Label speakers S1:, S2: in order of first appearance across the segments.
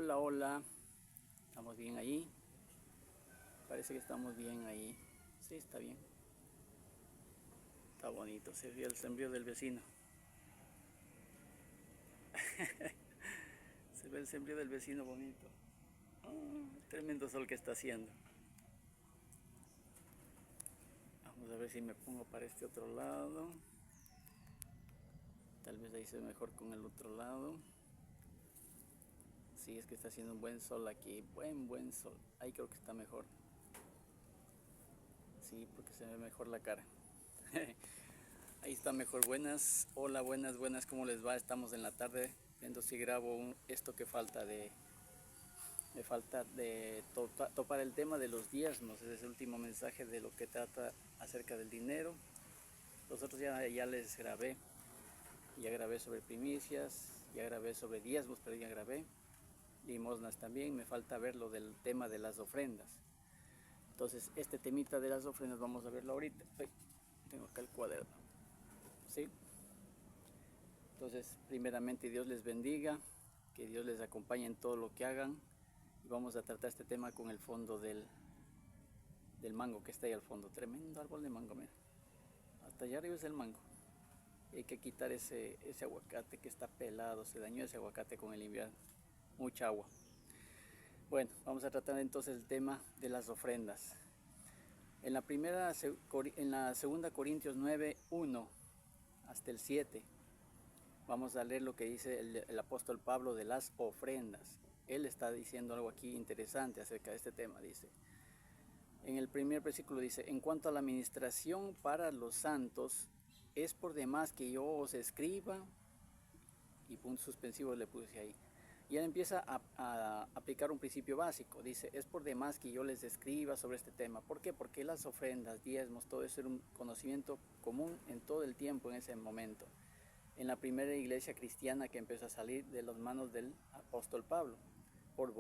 S1: Hola, hola. ¿Estamos bien ahí? Parece que estamos bien ahí. Sí, está bien. Está bonito. Se ve el sembrío del vecino. Se ve el sembrío del vecino bonito. Tremendo sol que está haciendo. Vamos a ver si me pongo para este otro lado. Tal vez ahí se ve mejor con el otro lado. Sí, es que está haciendo un buen sol aquí. Buen sol. Ahí creo que está mejor. Sí, porque se ve mejor la cara. Ahí está mejor. Buenas. Hola, buenas. ¿Cómo les va? Estamos en la tarde viendo si grabo esto que falta de... Me falta de topar el tema de los diezmos. Ese es el último mensaje de lo que trata acerca del dinero. Los otros ya les grabé. Ya grabé sobre primicias, ya grabé sobre diezmos, pero ya grabé. Limosnas también. Me falta ver lo del tema de las ofrendas. Entonces, este temita de las ofrendas vamos a verlo ahorita. Ay, tengo acá el cuaderno. ¿Sí? Entonces, primeramente Dios les bendiga, que Dios les acompañe en todo lo que hagan. Y vamos a tratar este tema con el fondo del mango que está ahí al fondo. Tremendo árbol de mango, mira. Hasta allá arriba es el mango. Y hay que quitar ese aguacate que está pelado. Se dañó ese aguacate con el invierno. Mucha agua. Bueno, vamos a tratar entonces el tema de las ofrendas. En la segunda Corintios 9, 1 hasta el 7. Vamos a leer lo que dice el apóstol Pablo de las ofrendas. Él está diciendo algo aquí interesante acerca de este tema. Dice, en el primer versículo dice, en cuanto a la administración para los santos, es por demás que yo os escriba, y puntos suspensivos le puse ahí. Y él empieza a aplicar un principio básico. Dice, es por demás que yo les escriba sobre este tema. ¿Por qué? Porque las ofrendas, diezmos, todo eso era un conocimiento común en todo el tiempo en ese momento. En la primera iglesia cristiana que empezó a salir de las manos del apóstol Pablo, por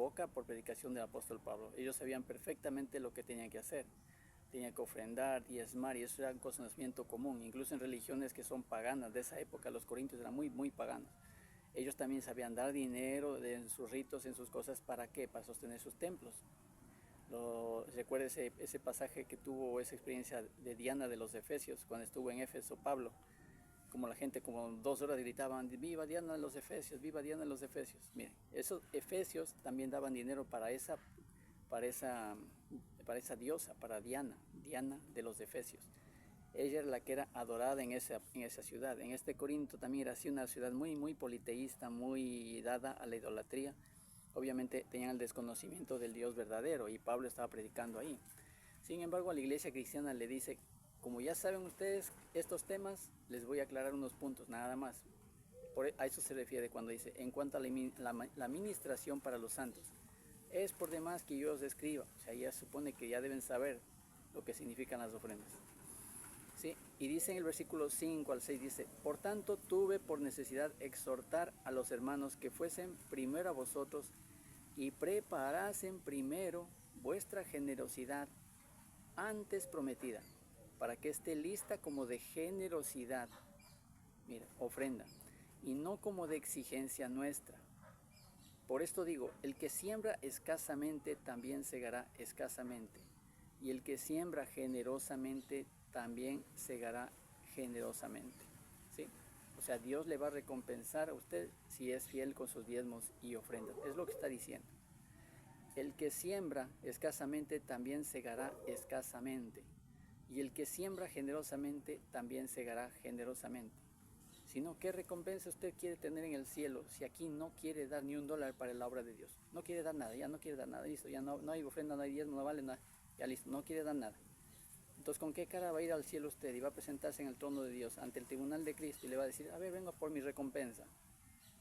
S1: predicación del apóstol Pablo. Ellos sabían perfectamente lo que tenían que hacer. Tenían que ofrendar, diezmar, y eso era un conocimiento común. Incluso en religiones que son paganas de esa época, los corintios eran muy paganos. Ellos también sabían dar dinero en sus ritos, en sus cosas. ¿Para qué? Para sostener sus templos. Recuerda ese pasaje que tuvo, esa experiencia de Diana de los Efesios, cuando estuvo en Éfeso Pablo. Como la gente como 2 horas gritaban, viva Diana de los Efesios, viva Diana de los Efesios. Miren, esos Efesios también daban dinero para esa diosa, para Diana de los Efesios. Ella era la que era adorada en esa ciudad. En este Corinto también era así, una ciudad muy politeísta, muy dada a la idolatría. Obviamente tenían el desconocimiento del Dios verdadero y Pablo estaba predicando ahí. Sin embargo, a la iglesia cristiana le dice, como ya saben ustedes estos temas, les voy a aclarar unos puntos, nada más. A eso se refiere cuando dice, en cuanto a la administración para los santos, es por demás que yo os escriba. O sea, ya supone que ya deben saber lo que significan las ofrendas. ¿Sí? Y dice en el versículo 5 al 6, dice, por tanto tuve por necesidad exhortar a los hermanos que fuesen primero a vosotros y preparasen primero vuestra generosidad antes prometida, para que esté lista como de generosidad, mira, ofrenda, y no como de exigencia nuestra. Por esto digo, el que siembra escasamente también segará escasamente, y el que siembra generosamente también segará generosamente. ¿Sí? O sea, Dios le va a recompensar a usted si es fiel con sus diezmos y ofrendas. Es lo que está diciendo. El que siembra escasamente también segará escasamente, y el que siembra generosamente también segará generosamente. Sino, ¿qué recompensa usted quiere tener en el cielo si aquí no quiere dar ni $1 para la obra de Dios? No quiere dar nada, ya no quiere dar nada, listo, ya no hay ofrenda, no hay diezmo, no vale nada, ya listo, no quiere dar nada. Entonces, ¿con qué cara va a ir al cielo usted y va a presentarse en el trono de Dios ante el tribunal de Cristo y le va a decir, a ver, vengo por mi recompensa?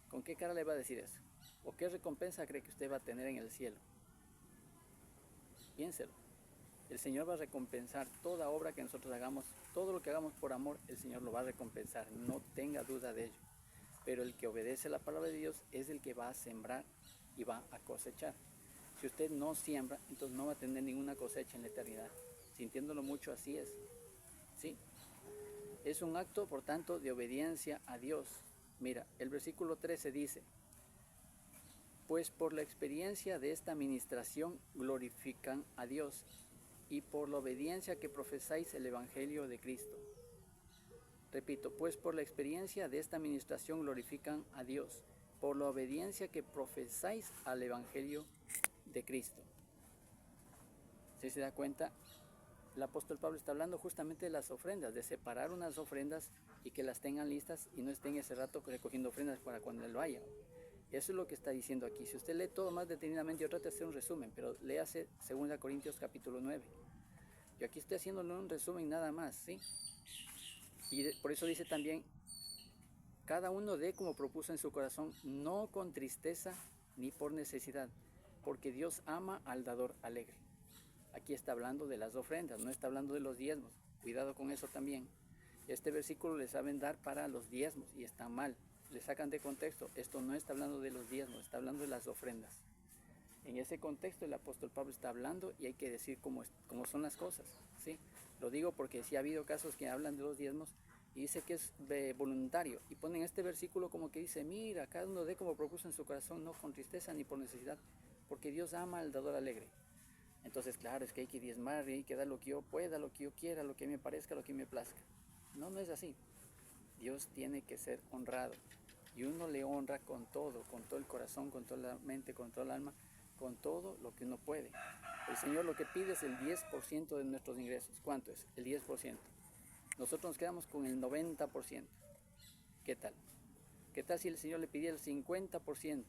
S1: ¿Con qué cara le va a decir eso? ¿O qué recompensa cree que usted va a tener en el cielo? Piénselo. El Señor va a recompensar toda obra que nosotros hagamos, todo lo que hagamos por amor, el Señor lo va a recompensar, no tenga duda de ello. Pero el que obedece la palabra de Dios es el que va a sembrar y va a cosechar. Si usted no siembra, entonces no va a tener ninguna cosecha en la eternidad. Sintiéndolo mucho, así es. ¿Sí? Es un acto, por tanto, de obediencia a Dios. Mira, el versículo 13 dice, Pues por la experiencia de esta administración glorifican a Dios y por la obediencia que profesáis el Evangelio de Cristo. Repito, pues por la experiencia de esta administración glorifican a Dios, por la obediencia que profesáis al Evangelio de Cristo. Si se da cuenta, el apóstol Pablo está hablando justamente de las ofrendas, de separar unas ofrendas y que las tengan listas y no estén ese rato recogiendo ofrendas para cuando él vaya. Eso es lo que está diciendo aquí. Si usted lee todo más detenidamente, yo trato de hacer un resumen, pero léase 2 Corintios capítulo 9. Yo aquí estoy haciéndole un resumen nada más, ¿sí? Y por eso dice también, cada uno dé como propuso en su corazón, no con tristeza ni por necesidad, porque Dios ama al dador alegre. Aquí está hablando de las ofrendas, no está hablando de los diezmos. Cuidado con eso también. Este versículo le saben dar para los diezmos y está mal. Le sacan de contexto. Esto no está hablando de los diezmos, está hablando de las ofrendas. En ese contexto el apóstol Pablo está hablando y hay que decir cómo son las cosas, ¿sí? Lo digo porque sí ha habido casos que hablan de los diezmos y dice que es voluntario. Y ponen este versículo como que dice, mira, cada uno dé como propuso en su corazón, no con tristeza ni por necesidad, porque Dios ama al dador alegre. Entonces, claro, es que hay que diezmar y hay que dar lo que yo pueda, lo que yo quiera, lo que me parezca, lo que me plazca. No, no es así. Dios tiene que ser honrado. Y uno le honra con todo el corazón, con toda la mente, con toda el alma, con todo lo que uno puede. El Señor lo que pide es el 10% de nuestros ingresos. ¿Cuánto es? El 10%. Nosotros nos quedamos con el 90%. ¿Qué tal? ¿Qué tal si el Señor le pidiera el 50%?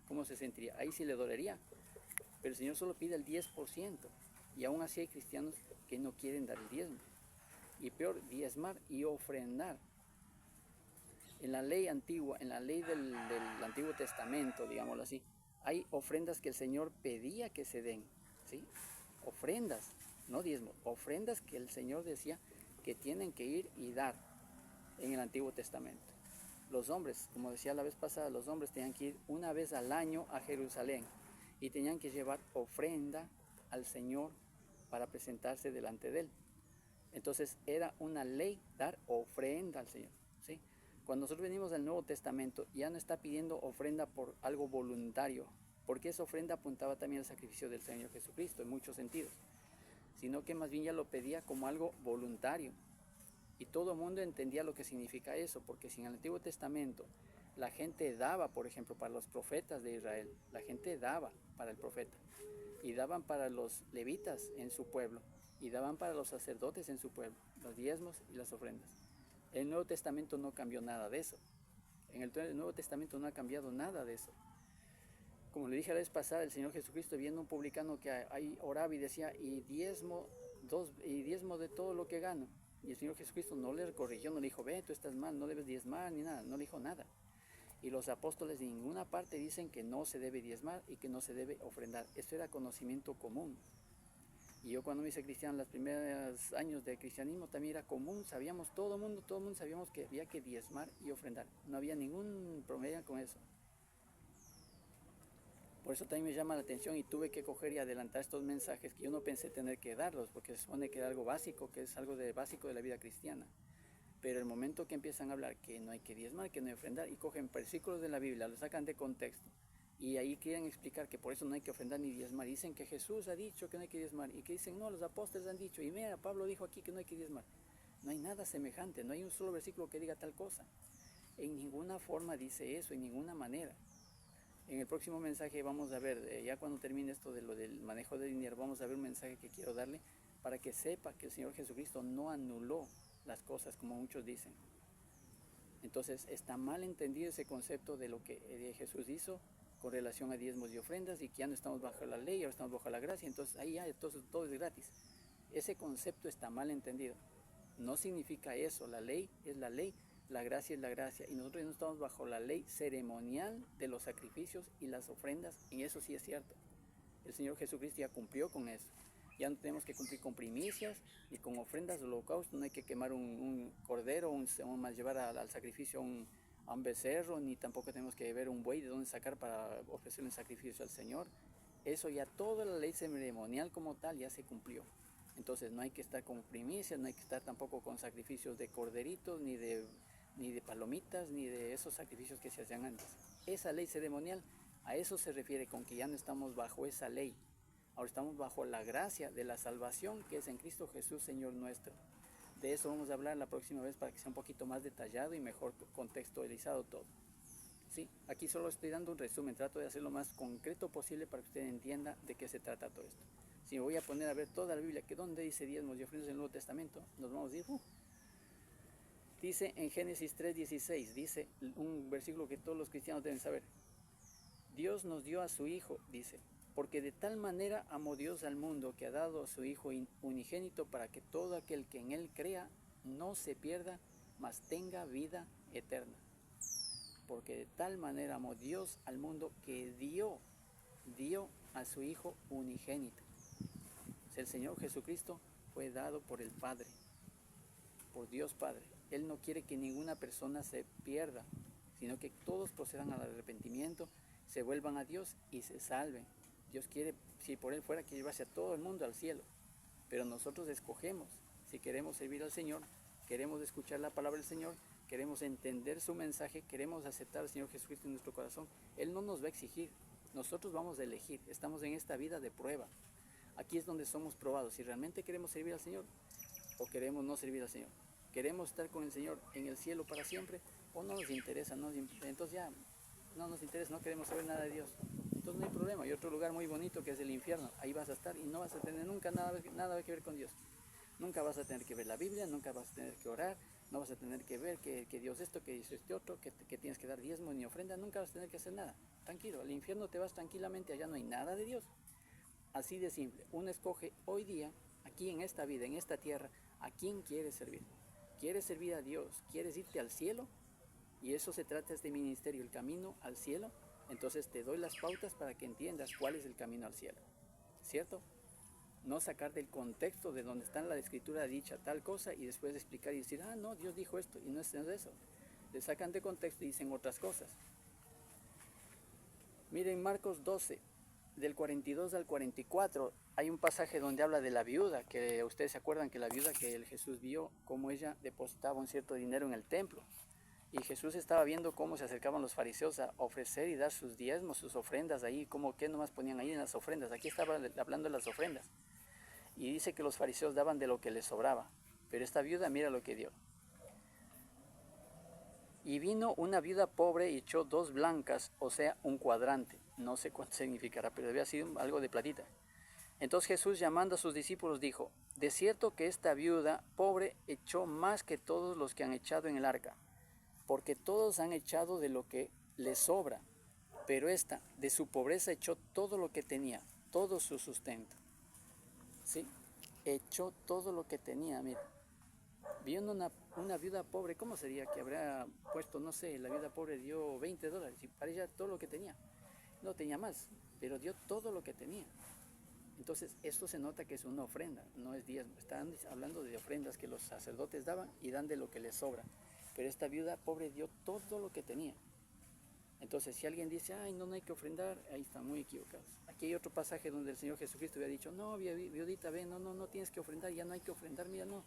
S1: ¿Cómo se sentiría? Ahí sí le dolería. Pero el Señor solo pide el 10%. Y aún así hay cristianos que no quieren dar el diezmo. Y peor, diezmar y ofrendar. En la ley antigua, en la ley del Antiguo Testamento, digámoslo así, hay ofrendas que el Señor pedía que se den, ¿sí? Ofrendas, no diezmo, ofrendas que el Señor decía que tienen que ir y dar en el Antiguo Testamento. Los hombres, como decía la vez pasada, los hombres tenían que ir una vez al año a Jerusalén y tenían que llevar ofrenda al Señor para presentarse delante de Él. Entonces era una ley dar ofrenda al Señor, ¿sí? Cuando nosotros venimos al Nuevo Testamento, ya no está pidiendo ofrenda por algo voluntario, porque esa ofrenda apuntaba también al sacrificio del Señor Jesucristo en muchos sentidos, sino que más bien ya lo pedía como algo voluntario. Y todo el mundo entendía lo que significa eso, porque si en el Antiguo Testamento la gente daba, por ejemplo, para los profetas de Israel, la gente daba para el profeta, y daban para los levitas en su pueblo, y daban para los sacerdotes en su pueblo, los diezmos y las ofrendas. El Nuevo Testamento no cambió nada de eso. En el Nuevo Testamento no ha cambiado nada de eso. Como le dije la vez pasada, el Señor Jesucristo, viendo un publicano que ahí oraba y decía, y diezmo de todo lo que gano. Y el Señor Jesucristo no le corrigió, no le dijo, ve, tú estás mal, no debes diezmar ni nada, no le dijo nada. Y los apóstoles de ninguna parte dicen que no se debe diezmar y que no se debe ofrendar. Eso era conocimiento común. Y yo cuando me hice cristiano, los primeros años de cristianismo también era común, sabíamos todo el mundo sabíamos que había que diezmar y ofrendar. No había ningún problema con eso. Por eso también me llama la atención y tuve que coger y adelantar estos mensajes que yo no pensé tener que darlos, porque se supone que era algo básico, que es algo básico de la vida cristiana. Pero el momento que empiezan a hablar que no hay que diezmar, que no hay que ofrendar, y cogen versículos de la Biblia, los sacan de contexto, y ahí quieren explicar que por eso no hay que ofrendar ni diezmar. Dicen que Jesús ha dicho que no hay que diezmar, y que dicen, no, los apóstoles han dicho, y mira, Pablo dijo aquí que no hay que diezmar. No hay nada semejante, no hay un solo versículo que diga tal cosa. En ninguna forma dice eso, en ninguna manera. En el próximo mensaje vamos a ver, ya cuando termine esto de lo del manejo de dinero, vamos a ver un mensaje que quiero darle para que sepa que el Señor Jesucristo no anuló las cosas como muchos dicen. Entonces está mal entendido ese concepto de lo que Jesús hizo con relación a diezmos y ofrendas y que ya no estamos bajo la ley, ahora estamos bajo la gracia, entonces ahí ya todo es gratis. Ese concepto está mal entendido. No significa eso, la ley es la ley, la gracia es la gracia, y nosotros no estamos bajo la ley ceremonial de los sacrificios y las ofrendas, y eso sí es cierto. El Señor Jesucristo ya cumplió con eso. Ya no tenemos que cumplir con primicias ni con ofrendas de holocausto, no hay que quemar un cordero, más llevar al sacrificio a un becerro, ni tampoco tenemos que ver un buey de dónde sacar para ofrecer un sacrificio al Señor. Eso ya toda la ley ceremonial como tal ya se cumplió. Entonces no hay que estar con primicias, no hay que estar tampoco con sacrificios de corderitos, ni de palomitas, ni de esos sacrificios que se hacían antes. Esa ley ceremonial A eso se refiere con que ya no estamos bajo esa ley. Ahora estamos bajo la gracia de la salvación que es en Cristo Jesús, Señor nuestro. De eso vamos a hablar la próxima vez para que sea un poquito más detallado y mejor contextualizado todo. ¿Sí? Aquí solo estoy dando un resumen, trato de hacerlo lo más concreto posible para que usted entienda de qué se trata todo esto. Si me voy a poner a ver toda la Biblia, que dónde dice diezmos y ofrendas en el Nuevo Testamento, nos vamos a ir. Dice en Génesis 3:16, dice un versículo que todos los cristianos deben saber. Dios nos dio a su Hijo, dice, porque de tal manera amó Dios al mundo que ha dado a su Hijo unigénito para que todo aquel que en Él crea no se pierda, mas tenga vida eterna. Porque de tal manera amó Dios al mundo que dio a su Hijo unigénito. O sea, el Señor Jesucristo fue dado por el Padre, por Dios Padre. Él no quiere que ninguna persona se pierda, sino que todos procedan al arrepentimiento, se vuelvan a Dios y se salven. Dios quiere, si por Él fuera, que llevase a todo el mundo al cielo. Pero nosotros escogemos, si queremos servir al Señor, queremos escuchar la palabra del Señor, queremos entender su mensaje, queremos aceptar al Señor Jesucristo en nuestro corazón. Él no nos va a exigir, nosotros vamos a elegir. Estamos en esta vida de prueba. Aquí es donde somos probados, si realmente queremos servir al Señor o queremos no servir al Señor. Queremos estar con el Señor en el cielo para siempre o no nos interesa, entonces ya no nos interesa, no queremos saber nada de Dios. Entonces no hay problema. Hay otro lugar muy bonito que es el infierno, ahí vas a estar y no vas a tener nunca nada que ver con Dios. Nunca vas a tener que ver la Biblia, nunca vas a tener que orar, no vas a tener que ver que Dios esto, que hizo este otro, que tienes que dar diezmo ni ofrenda, nunca vas a tener que hacer nada. Tranquilo, al infierno te vas tranquilamente, allá no hay nada de Dios. Así de simple. Uno escoge hoy día, aquí en esta vida, en esta tierra, a quién quieres servir. ¿Quieres servir a Dios? ¿Quieres irte al cielo? Y eso se trata de este ministerio, el camino al cielo. Entonces te doy las pautas para que entiendas cuál es el camino al cielo. ¿Cierto? No sacar del contexto de donde está en la escritura dicha tal cosa y después explicar y decir, no, Dios dijo esto y no es eso. Le sacan de contexto y dicen otras cosas. Miren Marcos 12, del 42 al 44, hay un pasaje donde habla de la viuda, que ustedes se acuerdan que la viuda que el Jesús vio, cómo ella depositaba un cierto dinero en el templo. Y Jesús estaba viendo cómo se acercaban los fariseos a ofrecer y dar sus diezmos, sus ofrendas ahí, como que nomás ponían ahí en las ofrendas. Aquí estaba hablando de las ofrendas. Y dice que los fariseos daban de lo que les sobraba. Pero esta viuda, mira lo que dio. Y vino una viuda pobre y echó 2 blancas, o sea, un cuadrante. No sé cuánto significará, pero debía ser algo de platita. Entonces Jesús, llamando a sus discípulos, dijo, de cierto que esta viuda pobre echó más que todos los que han echado en el arca, porque todos han echado de lo que les sobra, pero esta de su pobreza echó todo lo que tenía, todo su sustento. ¿Sí? Echó todo lo que tenía, mira. Viendo una viuda pobre, ¿cómo sería que habría puesto, no sé, la viuda pobre dio $20 y para ella todo lo que tenía? No tenía más, pero dio todo lo que tenía. Entonces, esto se nota que es una ofrenda, no es diezmo. Están hablando de ofrendas que los sacerdotes daban y dan de lo que les sobra. Pero esta viuda pobre dio todo lo que tenía. Entonces, si alguien dice, no hay que ofrendar, ahí están muy equivocados. Aquí hay otro pasaje donde el Señor Jesucristo había dicho, no, viudita, ven, no tienes que ofrendar, ya no hay que ofrendar, mira, no.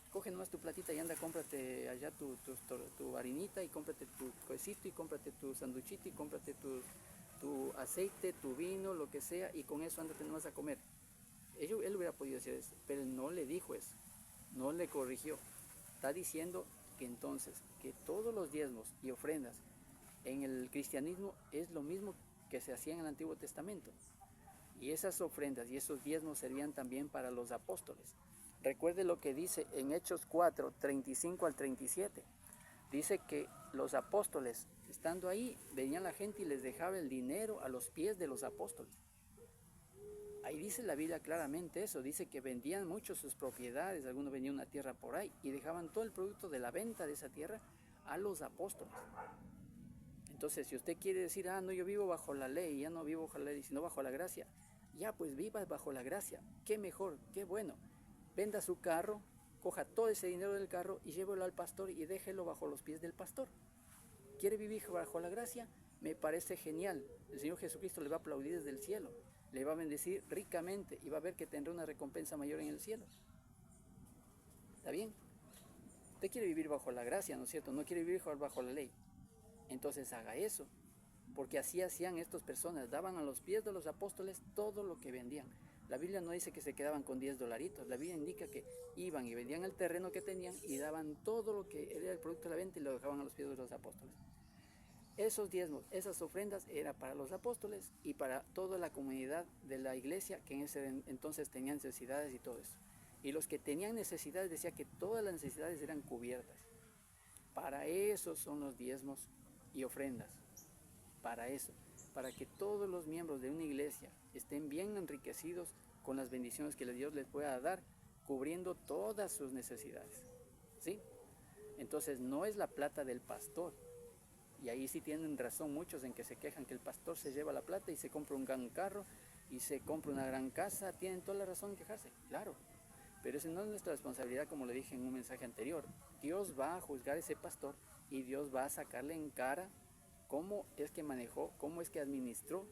S1: Coge nomás tu platita y anda, cómprate allá tu harinita y cómprate tu quesito y cómprate tu sanduchito y cómprate tu aceite, tu vino, lo que sea, y con eso ándate nomás a comer. Él hubiera podido decir eso, pero él no le dijo eso, no le corrigió. Está diciendo que entonces, que todos los diezmos y ofrendas en el cristianismo es lo mismo que se hacía en el Antiguo Testamento. Y esas ofrendas y esos diezmos servían también para los apóstoles. Recuerde lo que dice en Hechos 4, 35 al 37. Dice que los apóstoles, estando ahí, venían la gente y les dejaba el dinero a los pies de los apóstoles. Ahí dice la Biblia claramente eso, dice que vendían mucho sus propiedades, algunos vendían una tierra por ahí y dejaban todo el producto de la venta de esa tierra a los apóstoles. Entonces, si usted quiere decir, no, yo vivo bajo la ley, ya no vivo bajo la ley, sino bajo la gracia, ya pues viva bajo la gracia, qué mejor, qué bueno. Venda su carro, coja todo ese dinero del carro y llévelo al pastor y déjelo bajo los pies del pastor. ¿Quiere vivir bajo la gracia? Me parece genial. El Señor Jesucristo le va a aplaudir desde el cielo, le va a bendecir ricamente y va a ver que tendrá una recompensa mayor en el cielo. ¿Está bien? Usted quiere vivir bajo la gracia, ¿no es cierto? No quiere vivir bajo la ley. Entonces haga eso. porque así hacían estas personas, daban a los pies de los apóstoles todo lo que vendían. La Biblia no dice que se quedaban con 10 dolaritos, la Biblia indica que iban y vendían el terreno que tenían y daban todo lo que era el producto de la venta y lo dejaban a los pies de los apóstoles. Esos diezmos, esas ofrendas eran para los apóstoles y para toda la comunidad de la iglesia que en ese entonces tenían necesidades y todo eso. Y los que tenían necesidades decía que todas las necesidades eran cubiertas. Para eso son los diezmos y ofrendas. Para eso, para que todos los miembros de una iglesia estén bien enriquecidos con las bendiciones que Dios les pueda dar, cubriendo todas sus necesidades. ¿Sí? Entonces no es la plata del pastor. Y ahí sí tienen razón muchos en que se quejan que el pastor se lleva la plata y se compra un gran carro y se compra una gran casa. Tienen toda la razón en quejarse, claro. Pero esa no es nuestra responsabilidad, como le dije en un mensaje anterior. Dios va a juzgar a ese pastor y Dios va a sacarle en cara cómo es que manejó, cómo es que administró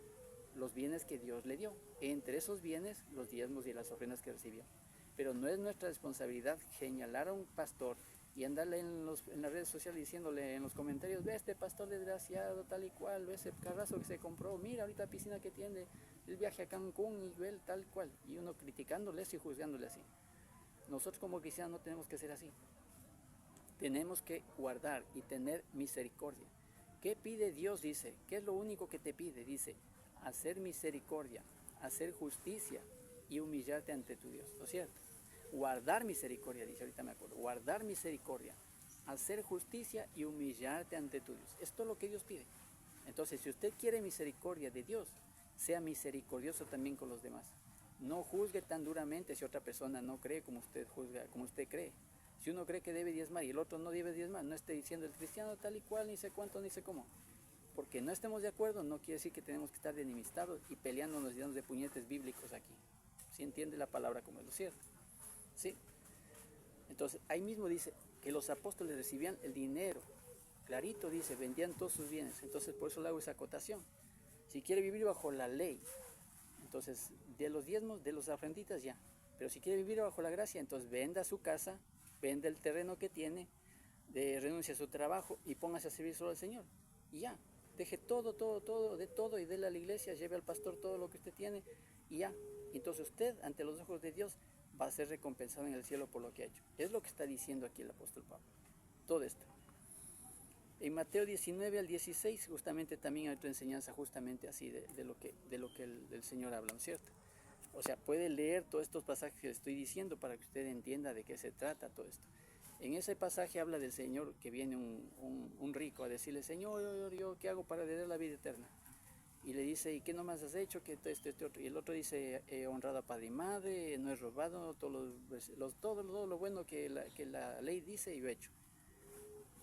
S1: los bienes que Dios le dio. Entre esos bienes, los diezmos y las ofrendas que recibió. Pero no es nuestra responsabilidad señalar a un pastor y andarle en las redes sociales diciéndole en los comentarios, ve este pastor desgraciado, tal y cual, ve ese carrazo que se compró, mira ahorita la piscina que tiene, el viaje a Cancún y ve tal cual. Y uno criticándole eso y juzgándole así. Nosotros como cristianos no tenemos que ser así. Tenemos que guardar y tener misericordia. ¿Qué pide Dios? Dice, ¿qué es lo único que te pide? Dice, hacer misericordia, hacer justicia y humillarte ante tu Dios, ¿no es cierto? Guardar misericordia, dice, ahorita me acuerdo, guardar misericordia, hacer justicia y humillarte ante tu Dios. Esto es lo que Dios pide. Entonces, si usted quiere misericordia de Dios, sea misericordioso también con los demás. No juzgue tan duramente si otra persona no cree como usted juzga, como usted cree. Si uno cree que debe diezmar y el otro no debe diezmar, no esté diciendo el cristiano tal y cual, ni sé cuánto, ni sé cómo. Porque no estemos de acuerdo, no quiere decir que tenemos que estar de enemistados y peleándonos y dándonos de puñetes bíblicos aquí. ¿Sí entiende la palabra como es lo cierto? ¿Sí? Entonces, ahí mismo dice que los apóstoles recibían el dinero. Clarito dice, vendían todos sus bienes. Entonces, por eso le hago esa acotación. Si quiere vivir bajo la ley, entonces, de los diezmos, de los ofrenditas ya. Pero si quiere vivir bajo la gracia, entonces venda su casa, venda el terreno que tiene, renuncie a su trabajo y póngase a servir solo al Señor. Y ya, deje todo, de todo y déle a la iglesia, lleve al pastor todo lo que usted tiene y ya. Entonces usted, ante los ojos de Dios, va a ser recompensado en el cielo por lo que ha hecho. Es lo que está diciendo aquí el apóstol Pablo. Todo esto. En Mateo 19 al 16, justamente también hay otra enseñanza justamente así de lo que el Señor habla, ¿no es cierto? O sea, puede leer todos estos pasajes que le estoy diciendo para que usted entienda de qué se trata todo esto. En ese pasaje habla del Señor que viene un rico a decirle, Señor, yo ¿qué hago para heredar la vida eterna? Y le dice, ¿y qué nomás has hecho? Que esto, otro. Y el otro dice, he honrado a padre y madre, no he robado, todo lo bueno que la ley dice y yo he hecho.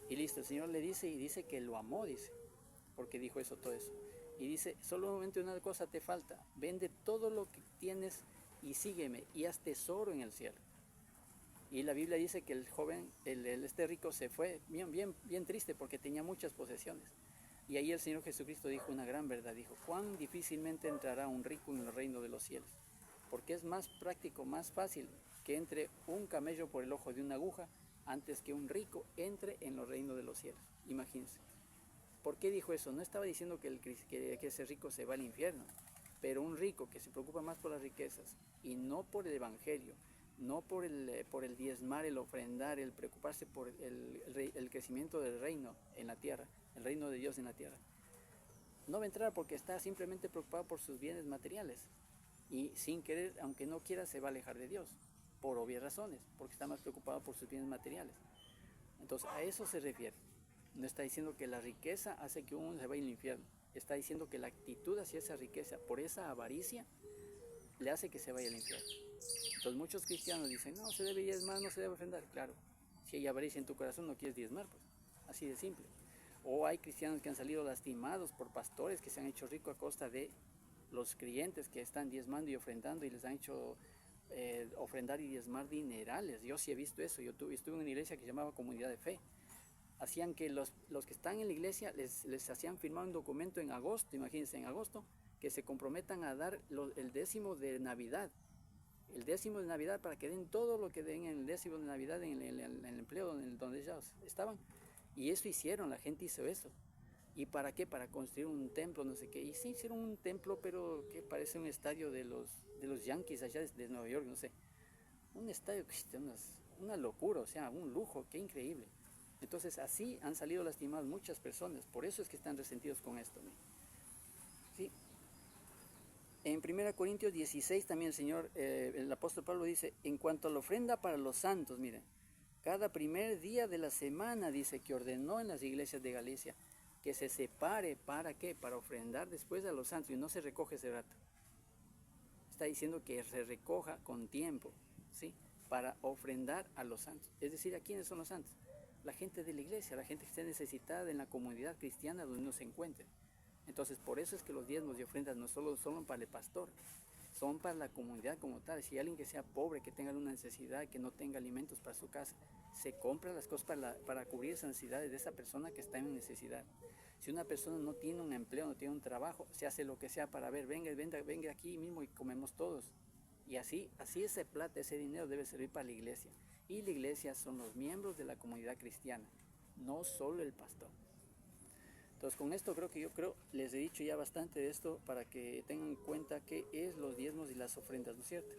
S1: Y listo, el Señor le dice y dice que lo amó, dice, porque dijo eso, todo eso. Y dice, solamente una cosa te falta, vende todo lo que tienes y sígueme y haz tesoro en el cielo. Y la Biblia dice que el joven, este rico se fue bien triste porque tenía muchas posesiones. Y ahí el Señor Jesucristo dijo una gran verdad, dijo, cuán difícilmente entrará un rico en el reino de los cielos, porque es más práctico, más fácil que entre un camello por el ojo de una aguja antes que un rico entre en los reinos de los cielos. Imagínense. ¿Por qué dijo eso? No estaba diciendo que ese rico se va al infierno, pero un rico que se preocupa más por las riquezas y no por el evangelio, no por el diezmar, el ofrendar, el preocuparse por el crecimiento del reino en la tierra, el reino de Dios en la tierra, no va a entrar porque está simplemente preocupado por sus bienes materiales y sin querer, aunque no quiera, se va a alejar de Dios, por obvias razones, porque está más preocupado por sus bienes materiales. Entonces a eso se refiere. No está diciendo que la riqueza hace que uno se vaya al infierno, está diciendo que la actitud hacia esa riqueza, por esa avaricia, le hace que se vaya al infierno. Entonces muchos cristianos dicen, no, se debe diezmar, no se debe ofrendar. Claro, si hay avaricia en tu corazón no quieres diezmar, pues, así de simple. O hay cristianos que han salido lastimados por pastores que se han hecho ricos a costa de los creyentes que están diezmando y ofrendando y les han hecho ofrendar y diezmar dinerales. Yo sí he visto eso. Yo estuve en una iglesia que se llamaba Comunidad de Fe. Hacían que los que están en la iglesia les hacían firmar un documento en agosto, imagínense, en agosto, que se comprometan a dar el décimo de Navidad. El décimo de Navidad para que den todo lo que den en el décimo de Navidad en el empleo donde ellos estaban. Y eso hicieron, la gente hizo eso. ¿Y para qué? Para construir un templo, no sé qué. Y sí hicieron un templo, pero que parece un estadio de los Yankees allá de Nueva York, no sé. Un estadio que una locura, o sea, un lujo, qué increíble. Entonces así han salido lastimadas muchas personas, por eso es que están resentidos con esto. ¿Sí? En 1 Corintios 16 también el apóstol Pablo dice, en cuanto a la ofrenda para los santos, miren, cada primer día de la semana, dice, que ordenó en las iglesias de Galicia, que se separe, ¿para qué? Para ofrendar después a los santos, y no se recoge ese rato. Está diciendo que se recoja con tiempo, ¿sí? Para ofrendar a los santos. Es decir, ¿a quiénes son los santos? La gente de la iglesia, la gente que esté necesitada en la comunidad cristiana donde uno se encuentre. Entonces, por eso es que los diezmos y ofrendas no solo son para el pastor, son para la comunidad como tal. Si hay alguien que sea pobre, que tenga una necesidad, que no tenga alimentos para su casa, se compra las cosas para cubrir esas necesidades de esa persona que está en necesidad. Si una persona no tiene un empleo, no tiene un trabajo, se hace lo que sea para ver, venga aquí mismo y comemos todos. Y así ese plata, ese dinero debe servir para la iglesia. Y la iglesia son los miembros de la comunidad cristiana, no solo el pastor. Entonces con esto les he dicho ya bastante de esto para que tengan en cuenta qué es los diezmos y las ofrendas, ¿no es cierto?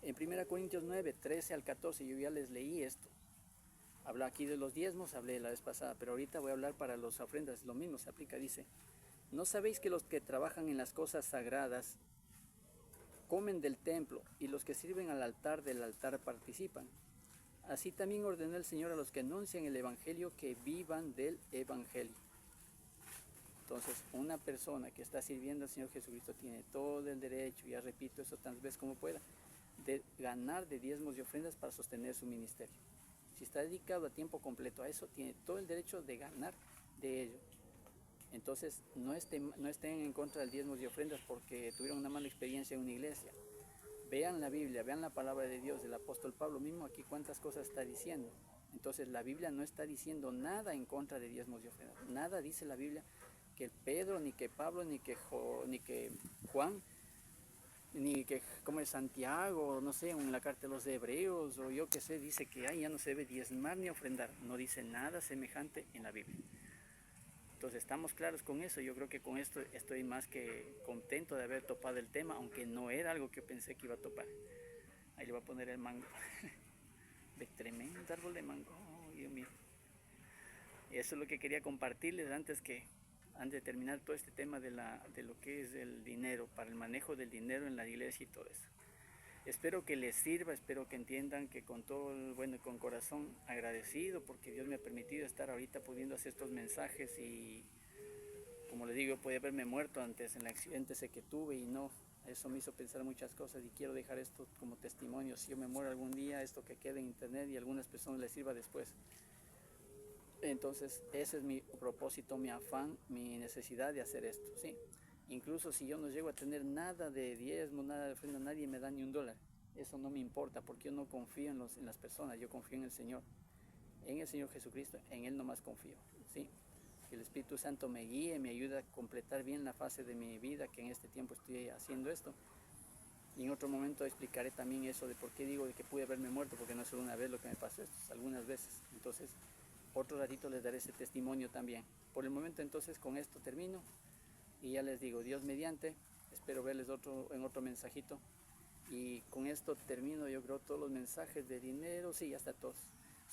S1: En 1 Corintios 9, 13 al 14, yo ya les leí esto. Hablo aquí de los diezmos, hablé la vez pasada, pero ahorita voy a hablar para las ofrendas, lo mismo se aplica, dice, ¿no sabéis que los que trabajan en las cosas sagradas comen del templo y los que sirven al altar del altar participan? Así también ordenó el Señor a los que anuncian el Evangelio que vivan del Evangelio. Entonces, una persona que está sirviendo al Señor Jesucristo tiene todo el derecho, ya repito eso tantas veces como pueda, de ganar de diezmos y ofrendas para sostener su ministerio. Si está dedicado a tiempo completo a eso, tiene todo el derecho de ganar de ello. Entonces, no estén en contra del diezmos y ofrendas porque tuvieron una mala experiencia en una iglesia. Vean la Biblia, vean la palabra de Dios, del apóstol Pablo mismo aquí cuántas cosas está diciendo. Entonces, la Biblia no está diciendo nada en contra de diezmos y ofrendas. Nada dice la Biblia que Pedro, ni que Pablo, ni que Juan, ni que como es Santiago, no sé, en la carta de los Hebreos, o yo qué sé, dice que ya no se debe diezmar ni ofrendar. No dice nada semejante en la Biblia. Entonces estamos claros con eso. Yo creo que con esto estoy más que contento de haber topado el tema, aunque no era algo que pensé que iba a topar. Ahí le voy a poner el mango. De tremendo árbol de mango. Oh, Dios mío. Eso es lo que quería compartirles antes de terminar todo este tema de lo que es el dinero, para el manejo del dinero en la iglesia y todo eso. Espero que les sirva, espero que entiendan que con todo el bueno y con corazón agradecido porque Dios me ha permitido estar ahorita pudiendo hacer estos mensajes y como les digo, podía haberme muerto antes en el accidente ese que tuve y no, eso me hizo pensar muchas cosas y quiero dejar esto como testimonio. Si yo me muero algún día, esto que quede en internet y a algunas personas les sirva después. Entonces ese es mi propósito, mi afán, mi necesidad de hacer esto, ¿sí? Incluso si yo no llego a tener nada de diezmo, nada de ofrenda, nadie me da ni $1. Eso no me importa porque yo no confío en las personas, yo confío en el Señor Jesucristo, en Él nomás confío, ¿sí? Que el Espíritu Santo me guíe, me ayude a completar bien la fase de mi vida, que en este tiempo estoy haciendo esto. Y en otro momento explicaré también eso de por qué digo de que pude haberme muerto, porque no es solo una vez lo que me pasó, es algunas veces. Entonces, otro ratito les daré ese testimonio también. Por el momento entonces con esto termino y ya les digo, Dios mediante, espero verles en otro mensajito. Y con esto termino, yo creo, todos los mensajes de dinero, sí, hasta todos.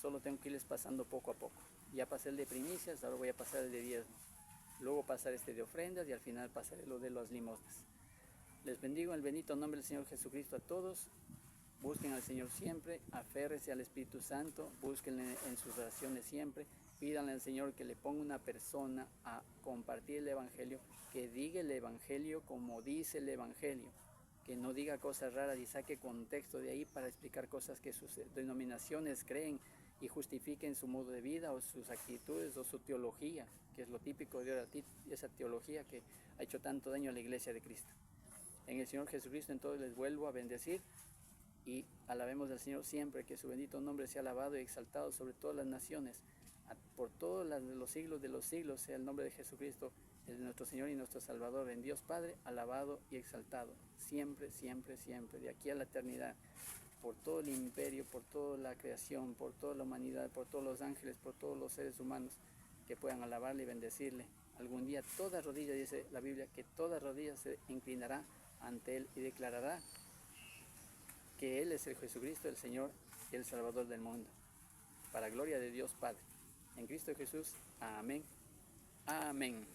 S1: Solo tengo que irles pasando poco a poco. Ya pasé el de primicias, ahora voy a pasar el de diezmos. Luego pasar este de ofrendas y al final pasaré lo de las limosnas. Les bendigo en el bendito nombre del Señor Jesucristo a todos. Busquen al Señor siempre, aférrense al Espíritu Santo, búsquenle en sus oraciones siempre, pídanle al Señor que le ponga una persona a compartir el Evangelio, que diga el Evangelio como dice el Evangelio, que no diga cosas raras y saque contexto de ahí para explicar cosas que sus denominaciones creen y justifiquen su modo de vida o sus actitudes o su teología, que es lo típico de esa teología que ha hecho tanto daño a la iglesia de Cristo. En el Señor Jesucristo entonces les vuelvo a bendecir y alabemos al Señor siempre, que su bendito nombre sea alabado y exaltado sobre todas las naciones, por todos los siglos de los siglos sea el nombre de Jesucristo, el de nuestro Señor y nuestro Salvador, en Dios Padre, alabado y exaltado, siempre, siempre, siempre, de aquí a la eternidad, por todo el imperio, por toda la creación, por toda la humanidad, por todos los ángeles, por todos los seres humanos, que puedan alabarle y bendecirle. Algún día toda rodilla, dice la Biblia, que toda rodilla se inclinará ante Él y declarará que Él es el Jesucristo, el Señor y el Salvador del mundo. Para gloria de Dios Padre. En Cristo Jesús. Amén. Amén.